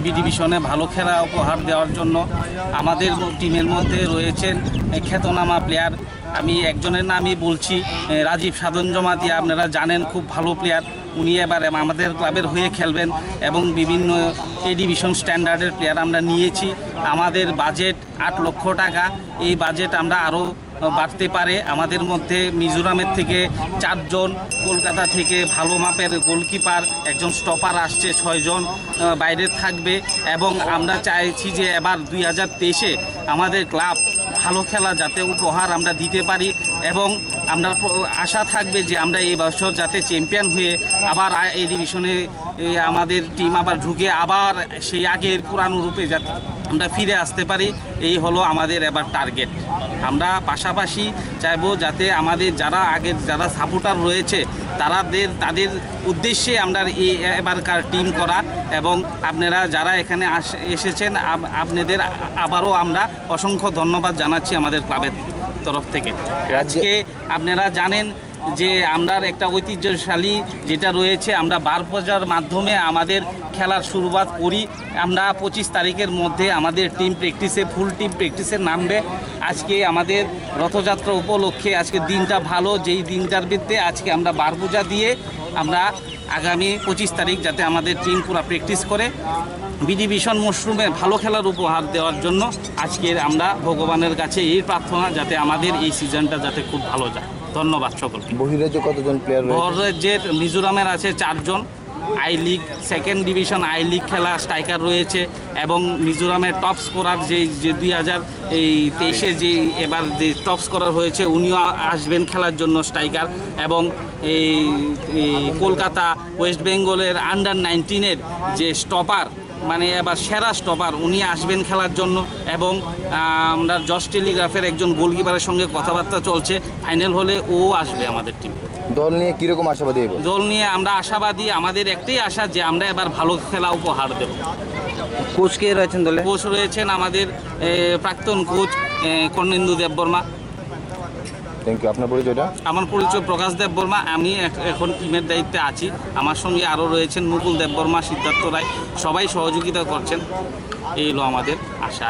B ডিভিশনে ভালো খেলা উপহার দেওয়ার জন্য আমাদের টিমের মধ্যে রয়েছেন খ্যাতনামা প্লেয়ার। আমি একজনের নামই বলছি, রাজীব সাধন জমাতিয়া। আপনারা জানেন খুব ভালো প্লেয়ার, উনি এবার আমাদের ক্লাবের হয়ে খেলবেন এবং বিভিন্ন এ ডিভিশন স্ট্যান্ডার্ডের প্লেয়ার আমরা নিয়েছি। আমাদের বাজেট 8 লক্ষ টাকা। এই বাজেট আমরা আরও বাড়তে পারে। আমাদের মধ্যে মিজোরামের থেকে 4 জন, কলকাতা থেকে ভালো মাপের গোলকিপার, একজন স্টপার আসছে, 6 জন বাইরে থাকবে। এবং আমরা চাইছি যে এবার 2023-এ আমাদের ক্লাব ভালো খেলা যাতে উপহার আমরা দিতে পারি এবং আমরা আশা থাকবে যে আমরা এই বছর যাতে চ্যাম্পিয়ন হয়ে আবার এই ডিভিশনে আমাদের টিম আবার ঢুকে আবার সেই আগের পুরানো রূপে যাতে আমরা ফিরে আসতে পারি। এই হলো আমাদের এবার টার্গেট। আমরা পাশাপাশি চাইবো যাতে আমাদের যারা সাপোর্টার রয়েছে তাদের উদ্দেশ্যে আমরা এই এবারকার টিম করা এবং আপনারা যারা এখানে এসেছেন আপনাদের আবারও আমরা অসংখ্য ধন্যবাদ জানাচ্ছি আমাদের ক্লাবের তরফ থেকে। আজকে আপনারা জানেন যে আমরা একটা ঐতিহ্যশালী যেটা রয়েছে, আমরা বারপূজার মাধ্যমে আমাদের খেলার শুরুয়াত করি। আমরা 25 তারিখের মধ্যে আমাদের টিম প্র্যাকটিসে ফুল টিম প্র্যাকটিসে নামবে। আজকে আমাদের রথযাত্রা উপলক্ষে আজকে দিনটা ভালো, যেই দিনটার ভিত্তিতে আজকে আমরা বারপূজা দিয়ে আমরা আগামী 25 তারিখ যাতে আমাদের টিম পুরো প্র্যাকটিস করে বি ডিভিশন মশরুমে ভালো খেলার উপহার দেওয়ার জন্য আজকের আমরা ভগবানের কাছে এই প্রার্থনা যাতে আমাদের এই সিজনটা যাতে খুব ভালো যায়। ধন্যবাদ সকলকে। বহিরাজ্যে কতজন প্লেয়ার রয়েছে? বহিরাজ্যের মিজোরামের আছে 4 জন, I league second division I league খেলা স্ট্রাইকার রয়েছে এবং মিজোরামের টপ স্কোরার যে 2023-এ যে এবার যে টপ স্কোরার হয়েছে উনিও আসবেন খেলার জন্য স্ট্রাইকার। এবং এই কলকাতা ওয়েস্ট বেঙ্গলের আন্ডার 19-এর যে স্টপার মানে এবার সেরা স্টপার উনি আসবেন খেলার জন্য। এবং আমরা জস টেলিগ্রাফের একজন গোলকিপারের সঙ্গে কথাবার্তা চলছে, ফাইনাল হলে ও আসবে আমাদের টিম। দল নিয়ে কীরকম আশাবাদী? দল নিয়ে আমরা আশাবাদী, আমাদের একটাই আশা যে আমরা এবার ভালো খেলা উপহার দেব। কোচ কে রয়েছেন দলে? কোচ রয়েছেন আমাদের প্রাক্তন coach Karnendu Debbarma. Thank you. আপনার পরিচয়টা? আমার পরিচয় প্রকাশ দেববর্মা। আমি এখন টিমের দায়িত্বে আছি। আমার সঙ্গে আরও রয়েছেন মুকুল দেববর্মা, সিদ্ধার্থ রায়, সবাই সহযোগিতা করছেন। এই হলো আমাদের আশা।